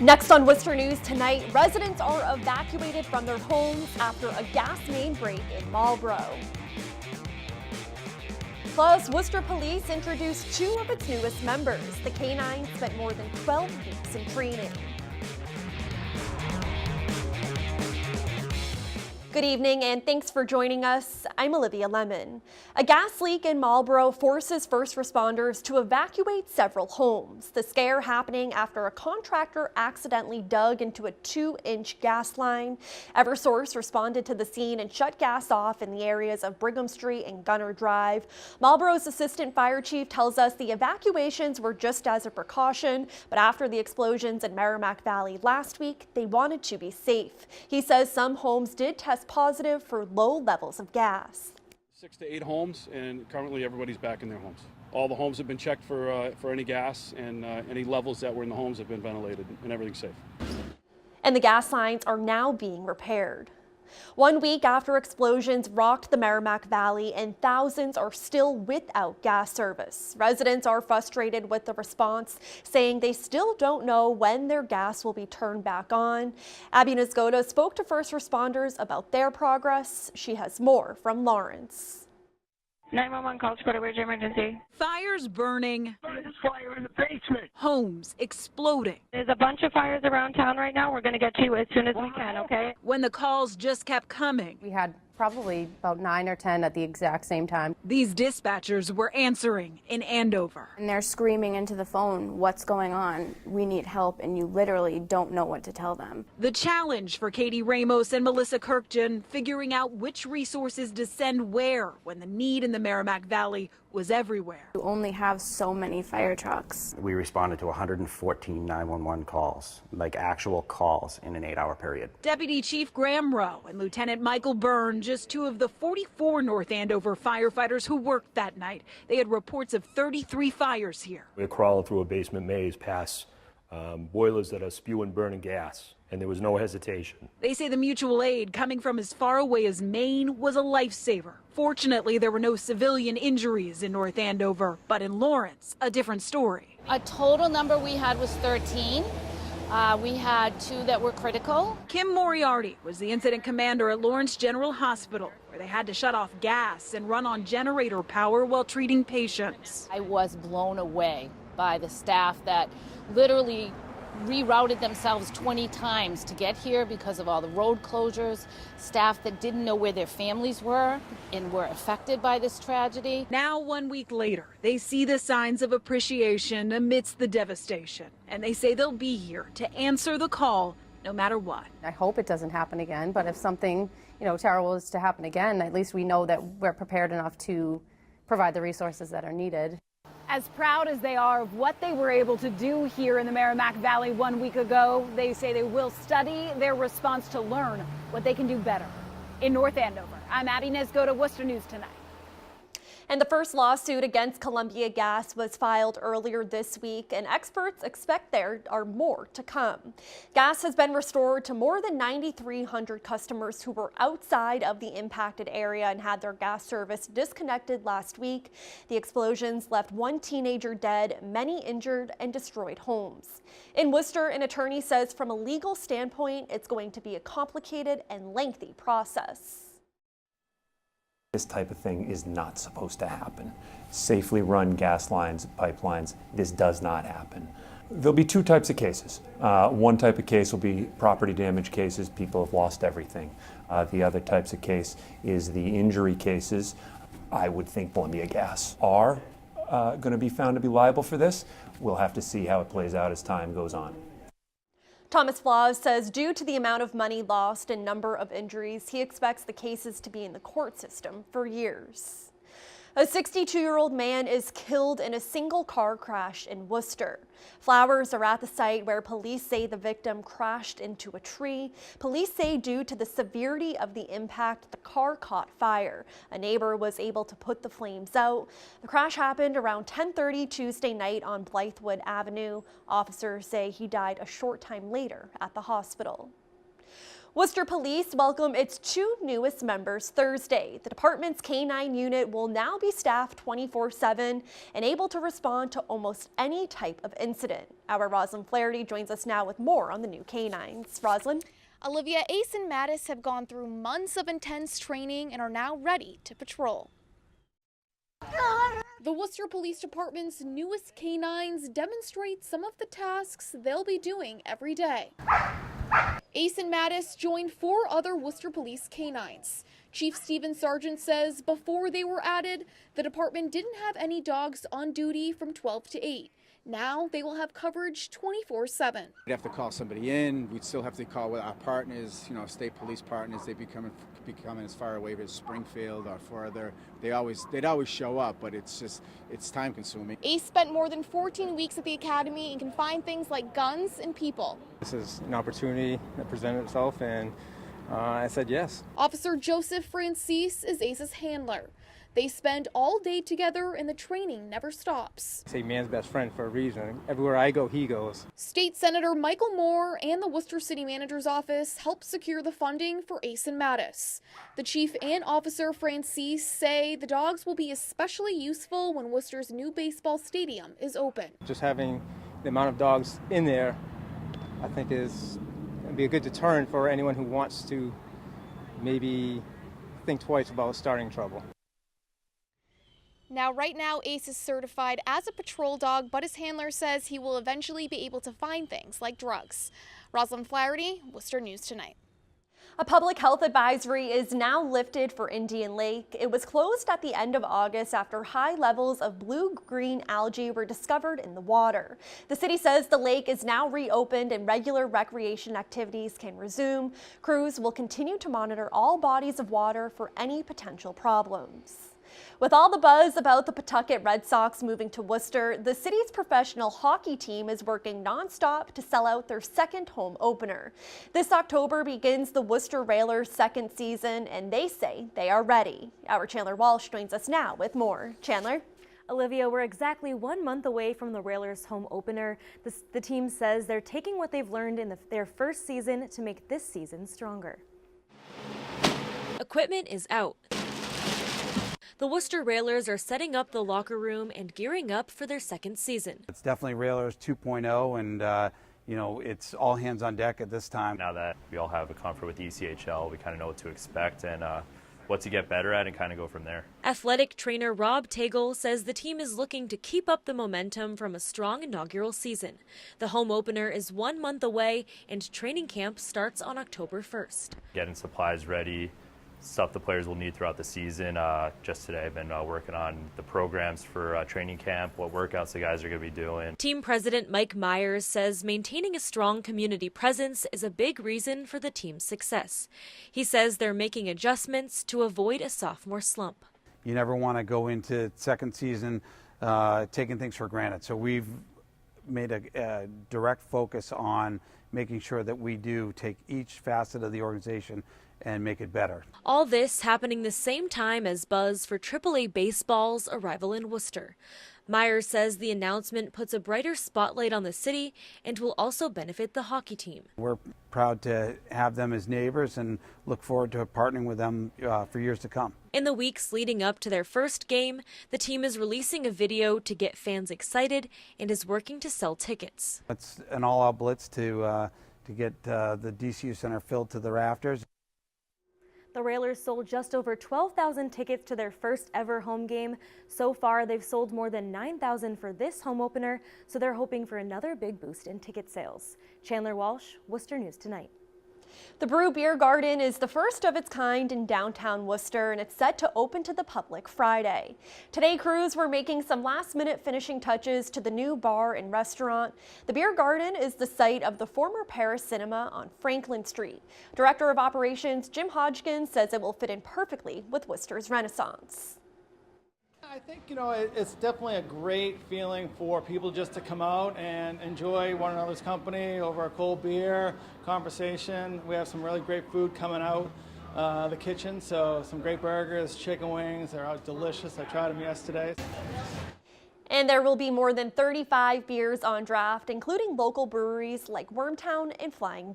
Next on Worcester News tonight, residents are evacuated from their homes after a gas main break in Marlborough. Plus, Worcester Police introduced two of its newest members. The K-9 spent more than 12 weeks in training. Good evening and thanks for joining us. I'm Olivia Lemon. A gas leak in Marlborough forces first responders to evacuate several homes. The scare happening after a contractor accidentally dug into a 2-inch gas line. Eversource responded to the scene and shut gas off in the areas of Brigham Street and Gunner Drive. Marlborough's assistant fire chief tells us the evacuations were just as a precaution, but after the explosions in Merrimack Valley last week, they wanted to be safe. He says some homes did test positive for low levels of gas. 6 to 8 homes, and currently everybody's back in their homes. All the homes have been checked for any gas, and any levels that were in the homes have been ventilated, and everything's safe. And the gas lines are now being repaired. 1 week after explosions rocked the Merrimack Valley and thousands are still without gas service. Residents are frustrated with the response, saying they still don't know when their gas will be turned back on. Abby Nisgoda spoke to first responders about their progress. She has more from Lawrence. 911 calls for where's your emergency? Fires burning. There's a fire in the basement. Homes exploding. There's a bunch of fires around town right now. We're going to get to you as soon as we can, okay? When the calls just kept coming. We had probably about 9 or 10 at the exact same time. These dispatchers were answering in Andover. And they're screaming into the phone, what's going on? We need help, and you literally don't know what to tell them. The challenge for Katie Ramos and Melissa Kirkjian, figuring out which resources to send where when the need in the Merrimack Valley was everywhere. You only have so many fire trucks. We responded to 114 911 calls, like actual calls in an 8-hour period. Deputy Chief Graham Rowe and Lieutenant Michael Byrne, just two of the 44 North Andover firefighters who worked that night. They had reports of 33 fires here. We're crawling through a basement maze past boilers that are spewing burning gas, and there was no hesitation. They say the mutual aid coming from as far away as Maine was a lifesaver. Fortunately, there were no civilian injuries in North Andover, but in Lawrence, a different story. A total number we had was 13. We had 2 that were critical. Kim Moriarty was the incident commander at Lawrence General Hospital, where they had to shut off gas and run on generator power while treating patients. I was blown away by the staff that literally rerouted themselves 20 times to get here because of all the road closures, staff that didn't know where their families were and were affected by this tragedy. Now, 1 week later, they see the signs of appreciation amidst the devastation, and they say they'll be here to answer the call no matter what. I hope it doesn't happen again, but if something, terrible is to happen again, at least we know that we're prepared enough to provide the resources that are needed. As proud as they are of what they were able to do here in the Merrimack Valley 1 week ago, they say they will study their response to learn what they can do better. In North Andover, I'm Abby Nisgoda, Worcester News Tonight. And the first lawsuit against Columbia Gas was filed earlier this week, and experts expect there are more to come. Gas has been restored to more than 9,300 customers who were outside of the impacted area and had their gas service disconnected last week. The explosions left 1 teenager dead, many injured, and destroyed homes. In Worcester, an attorney says from a legal standpoint, it's going to be a complicated and lengthy process. This type of thing is not supposed to happen. Safely run gas lines, pipelines, this does not happen. There'll be 2 types of cases. One type of case will be property damage cases, people have lost everything. The other types of case is the injury cases. I would think Columbia Gas are going to be found to be liable for this. We'll have to see how it plays out as time goes on. Thomas Flaws says due to the amount of money lost and number of injuries, he expects the cases to be in the court system for years. A 62-year-old man is killed in a single car crash in Worcester. Flowers are at the site where police say the victim crashed into a tree. Police say due to the severity of the impact, the car caught fire. A neighbor was able to put the flames out. The crash happened around 10:30 Tuesday night on Blythewood Avenue. Officers say he died a short time later at the hospital. Worcester Police welcome its 2 newest members Thursday. The department's K-9 unit will now be staffed 24/7 and able to respond to almost any type of incident. Our Roslyn Flaherty joins us now with more on the new K-9s. Roslyn? Olivia, Ace and Mattis have gone through months of intense training and are now ready to patrol. The Worcester Police Department's newest K-9s demonstrate some of the tasks they'll be doing every day. Ace and Mattis joined 4 other Worcester Police K-9s. Chief Stephen Sargent says before they were added, the department didn't have any dogs on duty from 12 to 8. Now they will have coverage 24/7. We'd have to call somebody in. We'd still have to call with our partners, state police partners. They'd be coming as far away as Springfield or further. They'd always show up, but it's time consuming. Ace spent more than 14 weeks at the academy and can find things like guns and people. This is an opportunity that presented itself, and I said yes. Officer Joseph Francis is Ace's handler. They spend all day together and the training never stops. I say man's best friend for a reason. Everywhere I go, he goes. State Senator Michael Moore and the Worcester City Manager's office helped secure the funding for Ace and Mattis. The chief and Officer Francis say the dogs will be especially useful when Worcester's new baseball stadium is open. Just having the amount of dogs in there, I think it'd be a good deterrent for anyone who wants to maybe think twice about starting trouble. Now, right now, Ace is certified as a patrol dog, but his handler says he will eventually be able to find things like drugs. Roslyn Flaherty, Worcester News Tonight. A public health advisory is now lifted for Indian Lake. It was closed at the end of August after high levels of blue-green algae were discovered in the water. The city says the lake is now reopened and regular recreation activities can resume. Crews will continue to monitor all bodies of water for any potential problems. With all the buzz about the Pawtucket Red Sox moving to Worcester, the city's professional hockey team is working nonstop to sell out their second home opener. This October begins the Worcester Railers' second season, and they say they are ready. Our Chandler Walsh joins us now with more. Chandler? Olivia, we're exactly 1 month away from the Railers' home opener. The team says they're taking what they've learned in their first season to make this season stronger. Equipment is out. The Worcester Railers are setting up the locker room and gearing up for their second season. It's definitely Railers 2.0, and it's all hands on deck at this time. Now that we all have a comfort with the ECHL, we kind of know what to expect and what to get better at and kind of go from there. Athletic trainer Rob Tagle says the team is looking to keep up the momentum from a strong inaugural season. The home opener is 1 month away and training camp starts on October 1st. Getting supplies ready, stuff the players will need throughout the season. Just today I've been working on the programs for training camp, what workouts the guys are going to be doing. Team president Mike Myers says maintaining a strong community presence is a big reason for the team's success. He says they're making adjustments to avoid a sophomore slump. You never want to go into second season taking things for granted. So we've made a direct focus on making sure that we do take each facet of the organization and make it better. All this happening the same time as buzz for AAA baseball's arrival in Worcester. Myers says the announcement puts a brighter spotlight on the city and will also benefit the hockey team. We're proud to have them as neighbors and look forward to partnering with them for years to come. In the weeks leading up to their first game, the team is releasing a video to get fans excited and is working to sell tickets. It's an all-out blitz to get the DCU Center filled to the rafters. The Railers sold just over 12,000 tickets to their first ever home game. So far, they've sold more than 9,000 for this home opener, so they're hoping for another big boost in ticket sales. Chandler Walsh, Worcester News Tonight. The Brew Beer Garden is the first of its kind in downtown Worcester, and it's set to open to the public Friday. Today, crews were making some last-minute finishing touches to the new bar and restaurant. The Beer Garden is the site of the former Paris Cinema on Franklin Street. Director of Operations Jim Hodgkins says it will fit in perfectly with Worcester's Renaissance. I think, it's definitely a great feeling for people just to come out and enjoy one another's company over a cold beer, conversation. We have some really great food coming out the kitchen, so some great burgers, chicken wings. They're out delicious. I tried them yesterday. And there will be more than 35 beers on draft, including local breweries like Wormtown and Flying